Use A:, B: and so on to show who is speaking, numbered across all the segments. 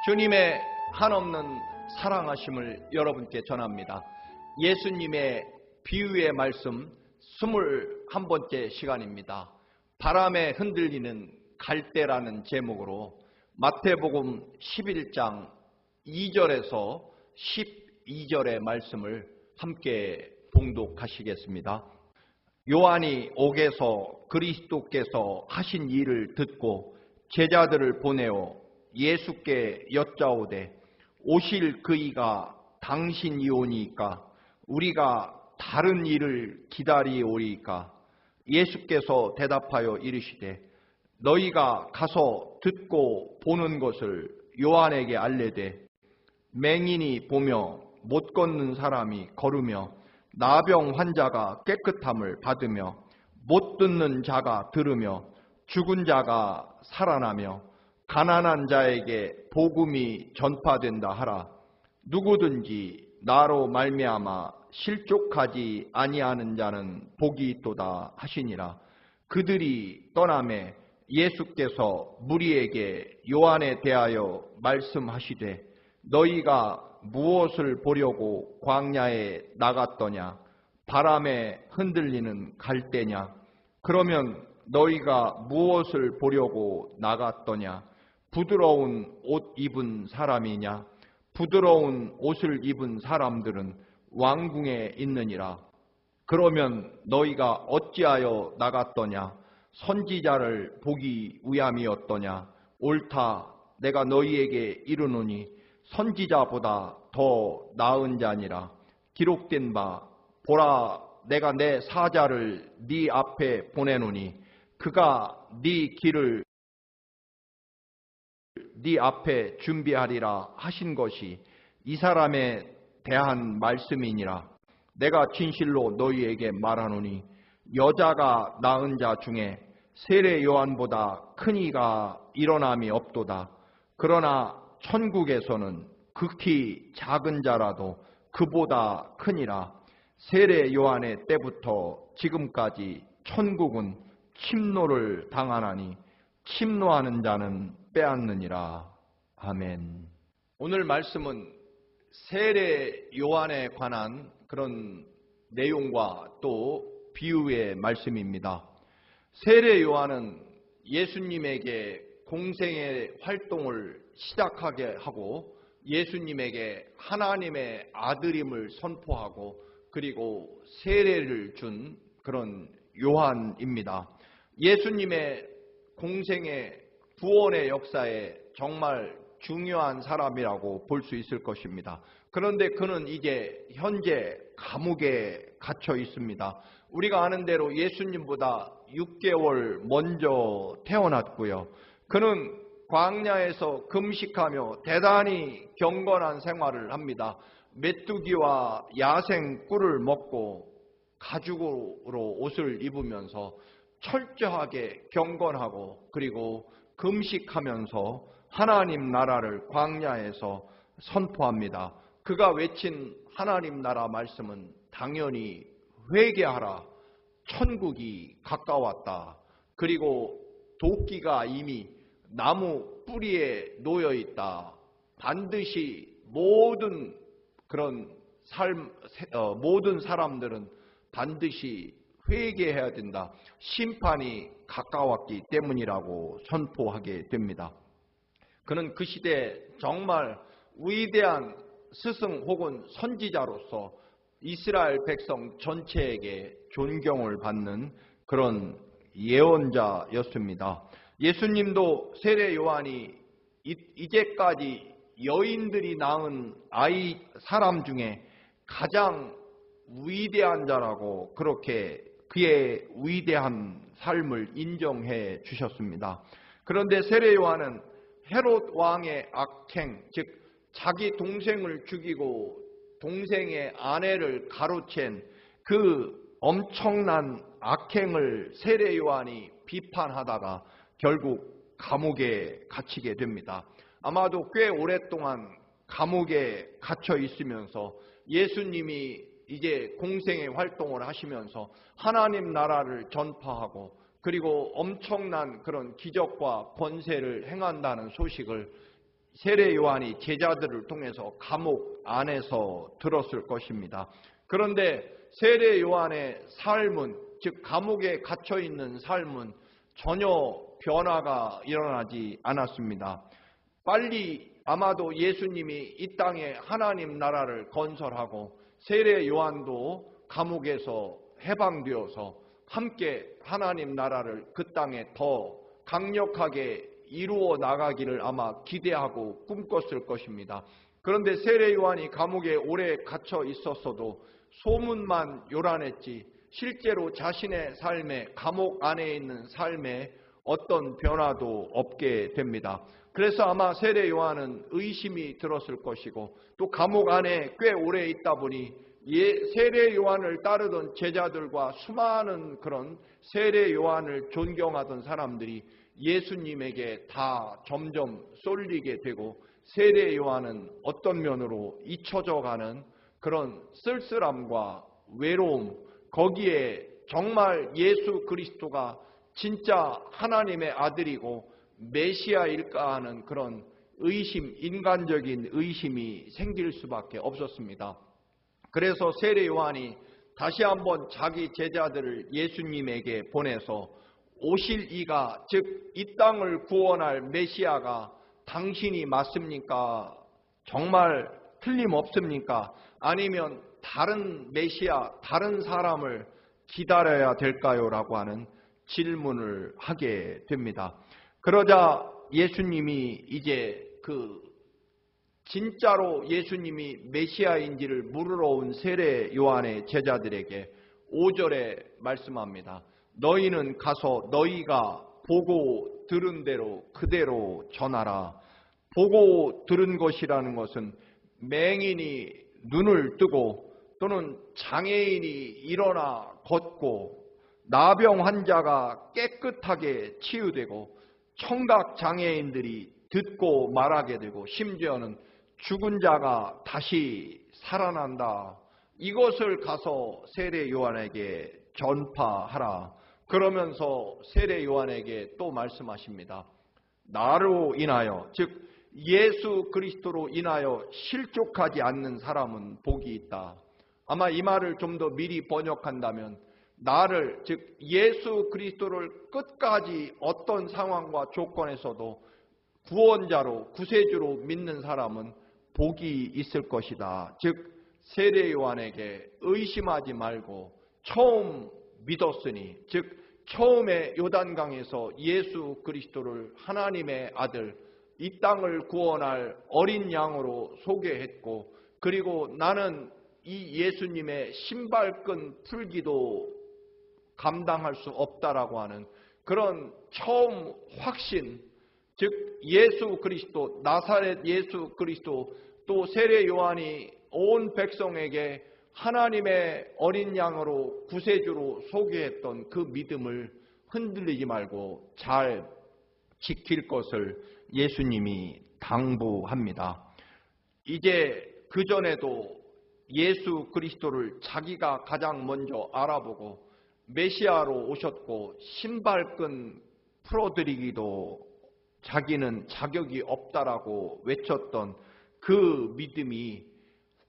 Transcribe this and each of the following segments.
A: 주님의 한없는 사랑하심을 여러분께 전합니다. 예수님의 비유의 말씀 21번째 시간입니다. 바람에 흔들리는 갈대라는 제목으로 마태복음 11장 2절에서 12절의 말씀을 함께 봉독하시겠습니다. 요한이 옥에서 그리스도께서 하신 일을 듣고 제자들을 보내어 예수께 여짜오되 오실 그이가 당신이오니이까 우리가 다른 일을 기다리오리이까. 예수께서 대답하여 이르시되 너희가 가서 듣고 보는 것을 요한에게 알레되 맹인이 보며 못 걷는 사람이 걸으며 나병 환자가 깨끗함을 받으며 못 듣는 자가 들으며 죽은 자가 살아나며 가난한 자에게 복음이 전파된다 하라. 누구든지 나로 말미암아 실족하지 아니하는 자는 복이 있도다 하시니라. 그들이 떠나매 예수께서 무리에게 요한에 대하여 말씀하시되 너희가 무엇을 보려고 광야에 나갔더냐? 바람에 흔들리는 갈대냐? 그러면 너희가 무엇을 보려고 나갔더냐? 부드러운 옷 입은 사람이냐? 부드러운 옷을 입은 사람들은 왕궁에 있느니라. 그러면 너희가 어찌하여 나갔더냐? 선지자를 보기 위함이었더냐? 옳다, 내가 너희에게 이르노니 선지자보다 더 나은 자니라. 기록된 바 보라, 내가 내 사자를 네 앞에 보내노니 그가 네 길을 네 앞에 준비하리라 하신 것이 이 사람에 대한 말씀이니라. 내가 진실로 너희에게 말하노니 여자가 낳은 자 중에 세례 요한보다 큰 이가 일어남이 없도다. 그러나 천국에서는 극히 작은 자라도 그보다 크니라. 세례 요한의 때부터 지금까지 천국은 침노를 당하나니 침노하는 자는 빼앗느니라. 아멘. 오늘 말씀은 세례 요한에 관한 그런 내용과 또 비유의 말씀입니다. 세례 요한은 예수님에게 공생의 활동을 시작하게 하고 예수님에게 하나님의 아들임을 선포하고 그리고 세례를 준 그런 요한입니다. 예수님의 공생의 구원의 역사에 정말 중요한 사람이라고 볼 수 있을 것입니다. 그런데 그는 이제 현재 감옥에 갇혀 있습니다. 우리가 아는 대로 예수님보다 6개월 먼저 태어났고요. 그는 광야에서 금식하며 대단히 경건한 생활을 합니다. 메뚜기와 야생 꿀을 먹고 가죽으로 옷을 입으면서 철저하게 경건하고 그리고 금식하면서 하나님 나라를 광야에서 선포합니다. 그가 외친 하나님 나라 말씀은 당연히 회개하라, 천국이 가까웠다. 그리고 도끼가 이미 나무 뿌리에 놓여 있다. 반드시 모든 사람들은 반드시 회개해야 된다. 심판이 가까웠기 때문이라고 선포하게 됩니다. 그는 그 시대에 정말 위대한 스승 혹은 선지자로서 이스라엘 백성 전체에게 존경을 받는 그런 예언자였습니다. 예수님도 세례 요한이 이제까지 여인들이 낳은 사람 중에 가장 위대한 자라고 그렇게 그의 위대한 삶을 인정해 주셨습니다. 그런데 세례 요한은 헤롯 왕의 악행, 즉 자기 동생을 죽이고 동생의 아내를 가로챈 그 엄청난 악행을 세례 요한이 비판하다가 결국 감옥에 갇히게 됩니다. 아마도 꽤 오랫동안 감옥에 갇혀 있으면서 예수님이 이제 공생의 활동을 하시면서 하나님 나라를 전파하고 그리고 엄청난 그런 기적과 권세를 행한다는 소식을 세례 요한이 제자들을 통해서 감옥 안에서 들었을 것입니다. 그런데 세례 요한의 삶은, 즉 감옥에 갇혀 있는 삶은 전혀 변화가 일어나지 않았습니다. 빨리 아마도 예수님이 이 땅에 하나님 나라를 건설하고 세례 요한도 감옥에서 해방되어서 함께 하나님 나라를 그 땅에 더 강력하게 이루어 나가기를 아마 기대하고 꿈꿨을 것입니다. 그런데 세례 요한이 감옥에 오래 갇혀 있었어도 소문만 요란했지 실제로 자신의 삶에, 감옥 안에 있는 삶에 어떤 변화도 없게 됩니다. 그래서 아마 세례 요한은 의심이 들었을 것이고, 또 감옥 안에 꽤 오래 있다 보니 세례 요한을 따르던 제자들과 수많은 그런 세례 요한을 존경하던 사람들이 예수님에게 다 점점 쏠리게 되고, 세례 요한은 어떤 면으로 잊혀져 가는 그런 쓸쓸함과 외로움, 거기에 정말 예수 그리스도가 진짜 하나님의 아들이고 메시아일까 하는 그런 의심, 인간적인 의심이 생길 수밖에 없었습니다. 그래서 세례 요한이 다시 한번 자기 제자들을 예수님에게 보내서 오실 이가, 즉 이 땅을 구원할 메시아가 당신이 맞습니까? 정말 틀림없습니까? 아니면 다른 메시아, 다른 사람을 기다려야 될까요? 라고 하는 질문을 하게 됩니다. 그러자 예수님이 이제 진짜로 예수님이 메시아인지를 물으러 온 세례 요한의 제자들에게 5절에 말씀합니다. 너희는 가서 너희가 보고 들은 대로 그대로 전하라. 보고 들은 것이라는 것은 맹인이 눈을 뜨고 또는 장애인이 일어나 걷고 나병 환자가 깨끗하게 치유되고 청각 장애인들이 듣고 말하게 되고 심지어는 죽은 자가 다시 살아난다. 이것을 가서 세례 요한에게 전파하라. 그러면서 세례 요한에게 또 말씀하십니다. 나로 인하여, 즉 예수 그리스도로 인하여 실족하지 않는 사람은 복이 있다. 아마 이 말을 좀 더 미리 번역한다면 나를, 즉 예수 그리스도를 끝까지 어떤 상황과 조건에서도 구원자로, 구세주로 믿는 사람은 복이 있을 것이다. 즉 세례 요한에게 의심하지 말고 처음 믿었으니, 즉 처음에 요단강에서 예수 그리스도를 하나님의 아들, 이 땅을 구원할 어린 양으로 소개했고, 그리고 나는 이 예수님의 신발끈 풀기도 감당할 수 없다라고 하는 그런 처음 확신, 즉 예수 그리스도, 나사렛 예수 그리스도, 또 세례 요한이 온 백성에게 하나님의 어린 양으로 구세주로 소개했던 그 믿음을 흔들리지 말고 잘 지킬 것을 예수님이 당부합니다. 이제 그전에도 예수 그리스도를 자기가 가장 먼저 알아보고 메시아로 오셨고 신발끈 풀어드리기도 자기는 자격이 없다라고 외쳤던 그 믿음이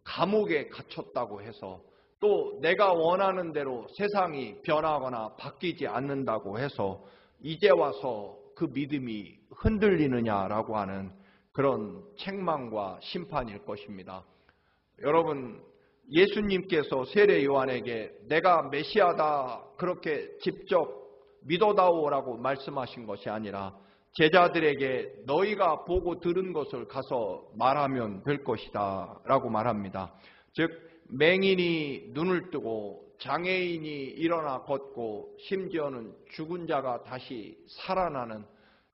A: 감옥에 갇혔다고 해서, 또 내가 원하는 대로 세상이 변하거나 바뀌지 않는다고 해서 이제 와서 그 믿음이 흔들리느냐라고 하는 그런 책망과 심판일 것입니다. 여러분, 예수님께서 세례 요한에게 내가 메시아다 그렇게 직접 믿어다오라고 말씀하신 것이 아니라 제자들에게 너희가 보고 들은 것을 가서 말하면 될 것이다 라고 말합니다. 즉 맹인이 눈을 뜨고 장애인이 일어나 걷고 심지어는 죽은 자가 다시 살아나는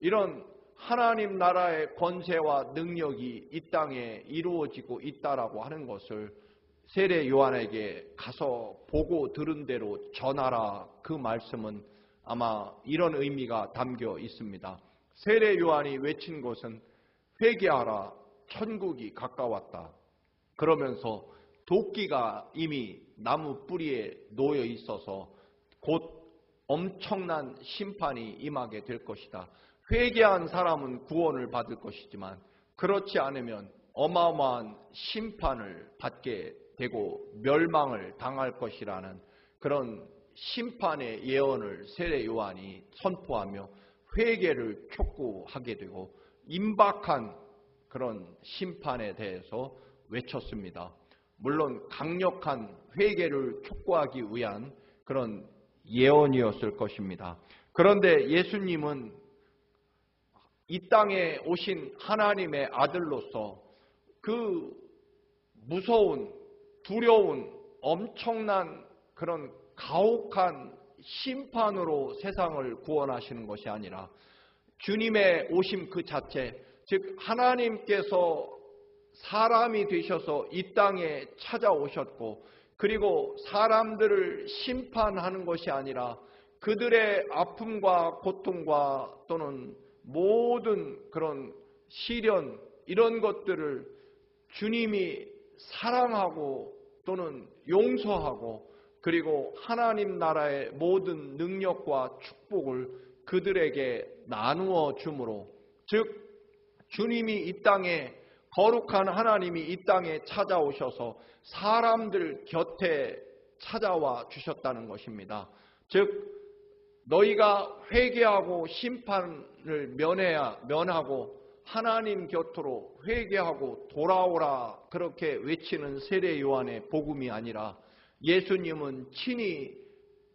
A: 이런 하나님 나라의 권세와 능력이 이 땅에 이루어지고 있다라고 하는 것을 세례 요한에게 가서 보고 들은 대로 전하라. 그 말씀은 아마 이런 의미가 담겨 있습니다. 세례 요한이 외친 것은 회개하라, 천국이 가까웠다. 그러면서 도끼가 이미 나무 뿌리에 놓여 있어서 곧 엄청난 심판이 임하게 될 것이다. 회개한 사람은 구원을 받을 것이지만 그렇지 않으면 어마어마한 심판을 받게 되고 멸망을 당할 것이라는 그런 심판의 예언을 세례 요한이 선포하며 회개를 촉구하게 되고 임박한 그런 심판에 대해서 외쳤습니다. 물론 강력한 회개를 촉구하기 위한 그런 예언이었을 것입니다. 그런데 예수님은 이 땅에 오신 하나님의 아들로서 그 무서운, 두려운, 엄청난 그런 가혹한 심판으로 세상을 구원하시는 것이 아니라 주님의 오심 그 자체, 즉 하나님께서 사람이 되셔서 이 땅에 찾아오셨고 그리고 사람들을 심판하는 것이 아니라 그들의 아픔과 고통과 또는 모든 그런 시련 이런 것들을 주님이 사랑하고 또는 용서하고 그리고 하나님 나라의 모든 능력과 축복을 그들에게 나누어 주므로, 즉 주님이 이 땅에 거룩한 하나님이 이 땅에 찾아오셔서 사람들 곁에 찾아와 주셨다는 것입니다. 즉 너희가 회개하고 심판을 면하고 하나님 곁으로 회개하고 돌아오라 그렇게 외치는 세례 요한의 복음이 아니라 예수님은 친히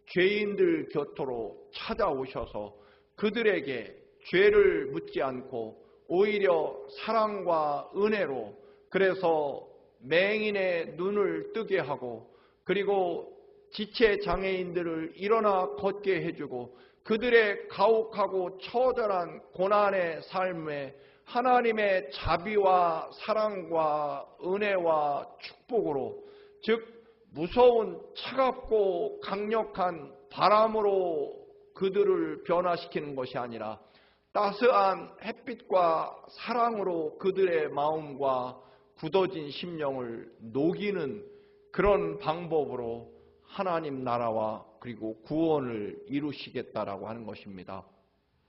A: 죄인들 곁으로 찾아오셔서 그들에게 죄를 묻지 않고 오히려 사랑과 은혜로, 그래서 맹인의 눈을 뜨게 하고 그리고 지체 장애인들을 일어나 걷게 해주고 그들의 가혹하고 처절한 고난의 삶에 하나님의 자비와 사랑과 은혜와 축복으로, 즉 무서운 차갑고 강력한 바람으로 그들을 변화시키는 것이 아니라 따스한 햇빛과 사랑으로 그들의 마음과 굳어진 심령을 녹이는 그런 방법으로 하나님 나라와 그리고 구원을 이루시겠다라고 하는 것입니다.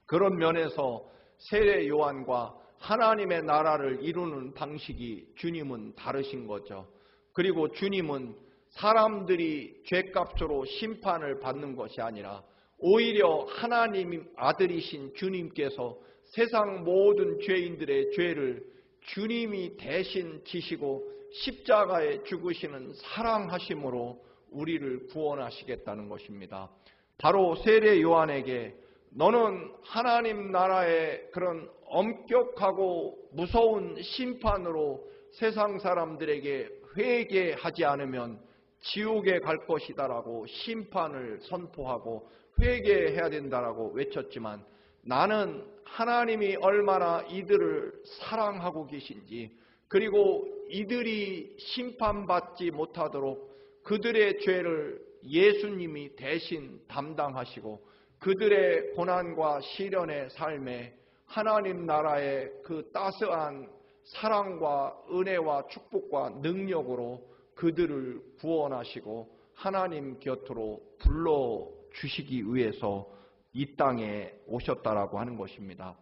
A: 그런 면에서 세례 요한과 하나님의 나라를 이루는 방식이 주님은 다르신 거죠. 그리고 주님은 사람들이 죄값으로 심판을 받는 것이 아니라 오히려 하나님 아들이신 주님께서 세상 모든 죄인들의 죄를 주님이 대신 지시고 십자가에 죽으시는 사랑하심으로 우리를 구원하시겠다는 것입니다. 바로 세례 요한에게 너는 하나님 나라의 그런 엄격하고 무서운 심판으로 세상 사람들에게 회개하지 않으면 지옥에 갈 것이다라고 심판을 선포하고 회개해야 된다라고 외쳤지만, 나는 하나님이 얼마나 이들을 사랑하고 계신지 그리고 이들이 심판받지 못하도록 그들의 죄를 예수님이 대신 담당하시고 그들의 고난과 시련의 삶에 하나님 나라의 그 따스한 사랑과 은혜와 축복과 능력으로 그들을 구원하시고 하나님 곁으로 불러주시기 위해서 이 땅에 오셨다라고 하는 것입니다.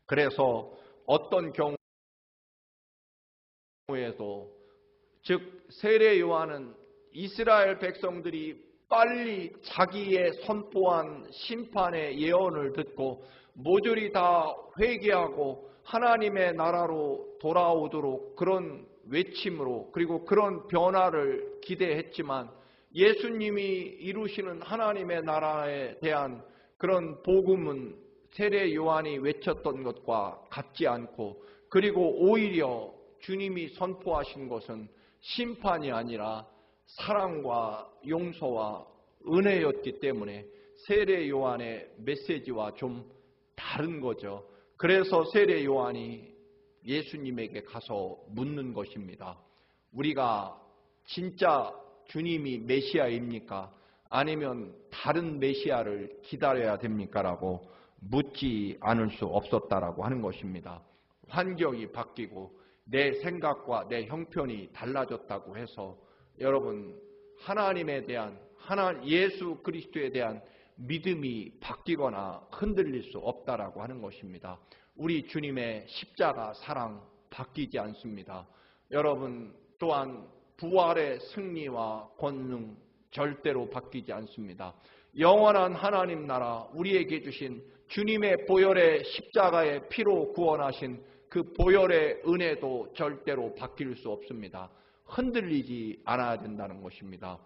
A: 그래서 어떤 경우에도, 즉 세례 요한은 이스라엘 백성들이 빨리 자기의 선포한 심판의 예언을 듣고 모조리 다 회개하고 하나님의 나라로 돌아오도록 그런 외침으로 그리고 그런 변화를 기대했지만, 예수님이 이루시는 하나님의 나라에 대한 그런 복음은 세례 요한이 외쳤던 것과 같지 않고, 그리고 오히려 주님이 선포하신 것은 심판이 아니라 사랑과 용서와 은혜였기 때문에 세례 요한의 메시지와 좀 다른 거죠. 그래서 세례 요한이 예수님에게 가서 묻는 것입니다. 우리가 진짜 주님이 메시아입니까? 아니면 다른 메시아를 기다려야 됩니까? 라고 묻지 않을 수 없었다라고 하는 것입니다. 환경이 바뀌고 내 생각과 내 형편이 달라졌다고 해서 여러분 하나님에 대한 예수 그리스도에 대한 믿음이 바뀌거나 흔들릴 수 없다라고 하는 것입니다. 우리 주님의 십자가 사랑 바뀌지 않습니다. 여러분 또한 부활의 승리와 권능 절대로 바뀌지 않습니다. 영원한 하나님 나라, 우리에게 주신 주님의 보혈의 십자가의 피로 구원하신 그 보혈의 은혜도 절대로 바뀔 수 없습니다. 흔들리지 않아야 된다는 것입니다.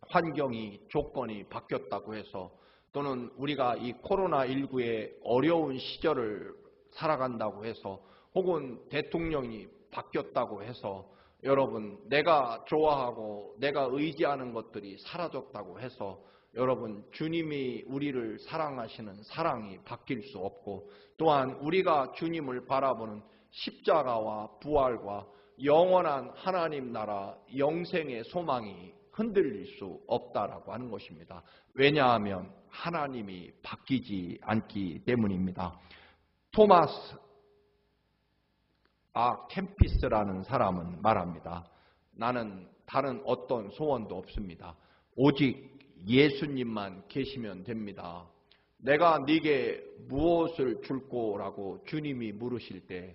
A: 환경이, 조건이 바뀌었다고 해서, 또는 우리가 이 코로나19의 어려운 시절을 살아간다고 해서, 혹은 대통령이 바뀌었다고 해서 여러분 내가 좋아하고 내가 의지하는 것들이 사라졌다고 해서 여러분 주님이 우리를 사랑하시는 사랑이 바뀔 수 없고, 또한 우리가 주님을 바라보는 십자가와 부활과 영원한 하나님 나라 영생의 소망이 흔들릴 수 없다라고 하는 것입니다. 왜냐하면 하나님이 바뀌지 않기 때문입니다. 토마스 캠피스라는 사람은 말합니다. 나는 다른 어떤 소원도 없습니다. 오직 예수님만 계시면 됩니다. 내가 네게 무엇을 줄꼬라고 주님이 물으실 때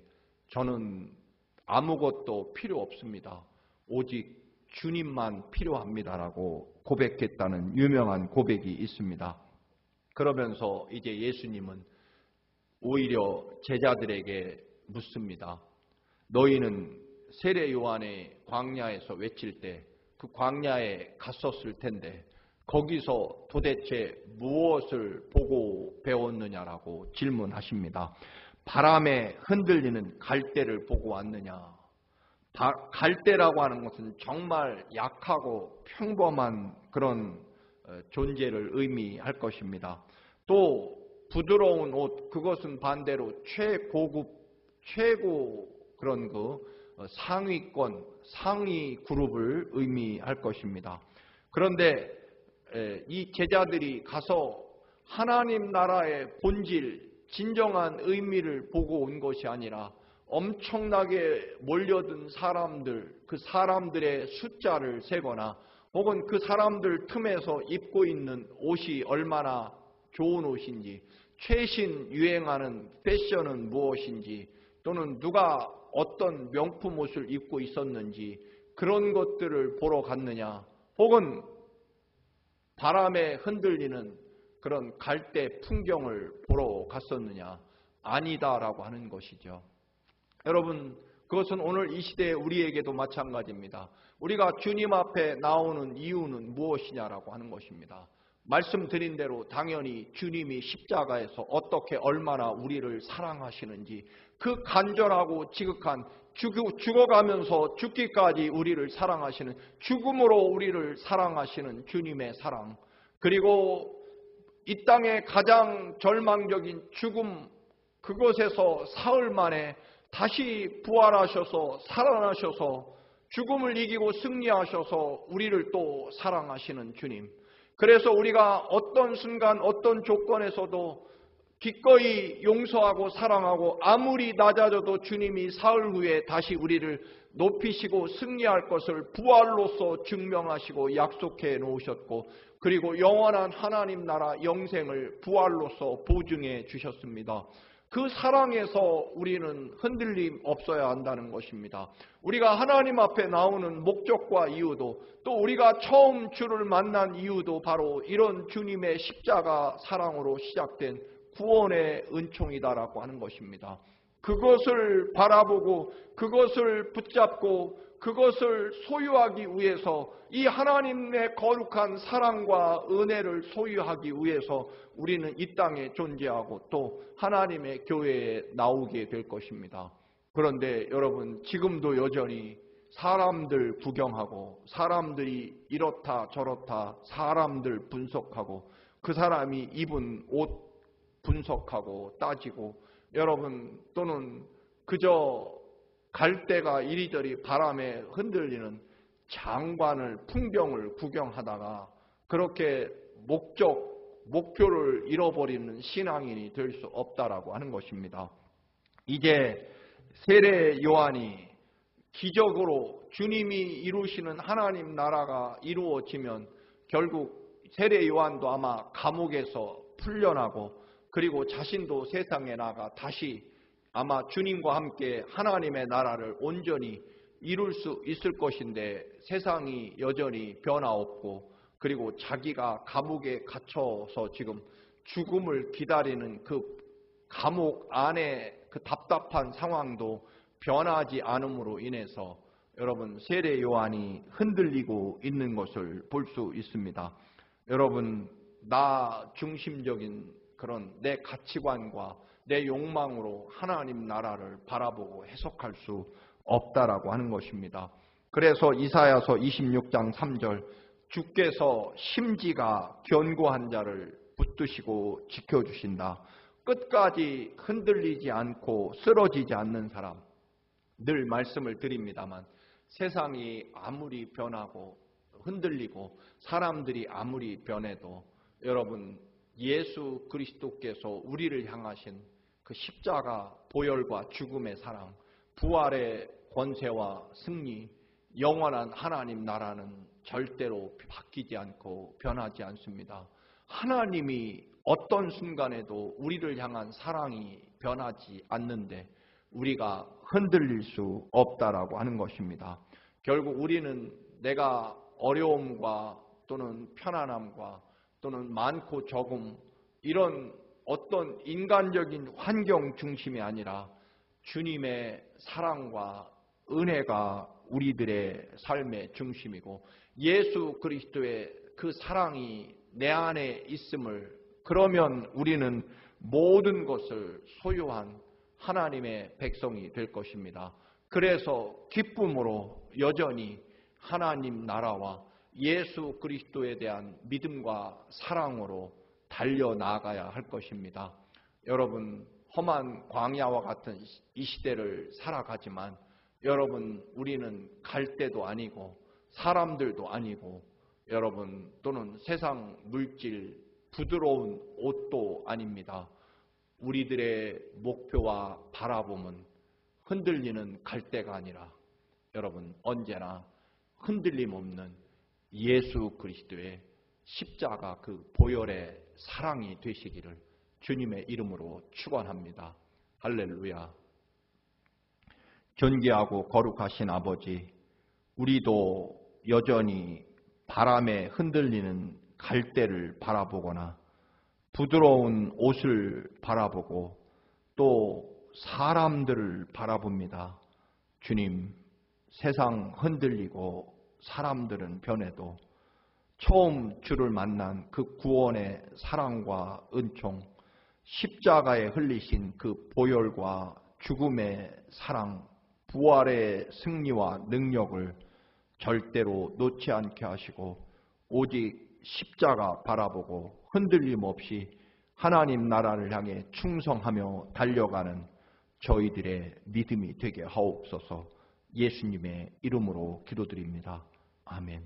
A: 저는 아무것도 필요 없습니다. 오직 주님만 필요합니다라고 고백했다는 유명한 고백이 있습니다. 그러면서 이제 예수님은 오히려 제자들에게 묻습니다. 너희는 세례 요한의 광야에서 외칠 때 그 광야에 갔었을 텐데 거기서 도대체 무엇을 보고 배웠느냐라고 질문하십니다. 바람에 흔들리는 갈대를 보고 왔느냐. 갈대라고 하는 것은 정말 약하고 평범한 그런 존재를 의미할 것입니다. 또 부드러운 옷, 그것은 반대로 최고급, 최고 그런 상위권, 상위 그룹을 의미할 것입니다. 그런데 이 제자들이 가서 하나님 나라의 본질, 진정한 의미를 보고 온 것이 아니라 엄청나게 몰려든 사람들, 그 사람들의 숫자를 세거나 혹은 그 사람들 틈에서 입고 있는 옷이 얼마나 좋은 옷인지, 최신 유행하는 패션은 무엇인지, 또는 누가 어떤 명품 옷을 입고 있었는지 그런 것들을 보러 갔느냐, 혹은 바람에 흔들리는 그런 갈대 풍경을 보러 갔었느냐? 아니다라고 하는 것이죠. 여러분, 그것은 오늘 이 시대에 우리에게도 마찬가지입니다. 우리가 주님 앞에 나오는 이유는 무엇이냐라고 하는 것입니다. 말씀드린 대로 당연히 주님이 십자가에서 어떻게 얼마나 우리를 사랑하시는지, 그 간절하고 지극한 죽어가면서 죽기까지 우리를 사랑하시는, 죽음으로 우리를 사랑하시는 주님의 사랑, 그리고 이 땅의 가장 절망적인 죽음, 그것에서 사흘 만에 다시 부활하셔서 살아나셔서 죽음을 이기고 승리하셔서 우리를 또 사랑하시는 주님. 그래서 우리가 어떤 순간 어떤 조건에서도 기꺼이 용서하고 사랑하고, 아무리 낮아져도 주님이 사흘 후에 다시 우리를 높이시고 승리할 것을 부활로서 증명하시고 약속해 놓으셨고, 그리고 영원한 하나님 나라 영생을 부활로서 보증해 주셨습니다. 그 사랑에서 우리는 흔들림 없어야 한다는 것입니다. 우리가 하나님 앞에 나오는 목적과 이유도, 또 우리가 처음 주를 만난 이유도 바로 이런 주님의 십자가 사랑으로 시작된 구원의 은총이다라고 하는 것입니다. 그것을 바라보고 그것을 붙잡고 그것을 소유하기 위해서, 이 하나님의 거룩한 사랑과 은혜를 소유하기 위해서 우리는 이 땅에 존재하고 또 하나님의 교회에 나오게 될 것입니다. 그런데 여러분, 지금도 여전히 사람들 구경하고, 사람들이 이렇다 저렇다 사람들 분석하고, 그 사람이 입은 옷 분석하고 따지고, 여러분, 또는 그저 갈대가 이리저리 바람에 흔들리는 장관을, 풍경을 구경하다가 그렇게 목표를 잃어버리는 신앙인이 될 수 없다라고 하는 것입니다. 이제 세례 요한이 기적으로 주님이 이루시는 하나님 나라가 이루어지면 결국 세례 요한도 아마 감옥에서 풀려나고, 그리고 자신도 세상에 나가 다시 아마 주님과 함께 하나님의 나라를 온전히 이룰 수 있을 것인데 세상이 여전히 변화없고 그리고 자기가 감옥에 갇혀서 지금 죽음을 기다리는 그 감옥 안에 그 답답한 상황도 변하지 않음으로 인해서 여러분 세례 요한이 흔들리고 있는 것을 볼 수 있습니다. 여러분 나 중심적인 그런 내 가치관과 내 욕망으로 하나님 나라를 바라보고 해석할 수 없다라고 하는 것입니다. 그래서 이사야서 26장 3절 주께서 심지가 견고한 자를 붙드시고 지켜주신다. 끝까지 흔들리지 않고 쓰러지지 않는 사람, 늘 말씀을 드립니다만 세상이 아무리 변하고 흔들리고 사람들이 아무리 변해도 여러분 예수 그리스도께서 우리를 향하신 그 십자가 보혈과 죽음의 사랑, 부활의 권세와 승리, 영원한 하나님 나라는 절대로 바뀌지 않고 변하지 않습니다. 하나님이 어떤 순간에도 우리를 향한 사랑이 변하지 않는데 우리가 흔들릴 수 없다라고 하는 것입니다. 결국 우리는 내가 어려움과 또는 편안함과 또는 많고 적음 이런 어떤 인간적인 환경 중심이 아니라 주님의 사랑과 은혜가 우리들의 삶의 중심이고 예수 그리스도의 그 사랑이 내 안에 있음을 그러면 우리는 모든 것을 소유한 하나님의 백성이 될 것입니다. 그래서 기쁨으로 여전히 하나님 나라와 예수 그리스도에 대한 믿음과 사랑으로 달려나가야 할 것입니다. 여러분 험한 광야와 같은 이 시대를 살아가지만 여러분 우리는 갈대도 아니고 사람들도 아니고 여러분 또는 세상 물질 부드러운 옷도 아닙니다. 우리들의 목표와 바라봄은 흔들리는 갈대가 아니라 여러분 언제나 흔들림 없는 예수 그리스도의 십자가 그 보혈의 사랑이 되시기를 주님의 이름으로 축원합니다. 할렐루야. 존귀하고 거룩하신 아버지, 우리도 여전히 바람에 흔들리는 갈대를 바라보거나 부드러운 옷을 바라보고 또 사람들을 바라봅니다. 주님, 세상 흔들리고 사람들은 변해도 처음 주를 만난 그 구원의 사랑과 은총, 십자가에 흘리신 그 보혈과 죽음의 사랑, 부활의 승리와 능력을 절대로 놓지 않게 하시고 오직 십자가 바라보고 흔들림 없이 하나님 나라를 향해 충성하며 달려가는 저희들의 믿음이 되게 하옵소서. 예수님의 이름으로 기도드립니다. 아멘.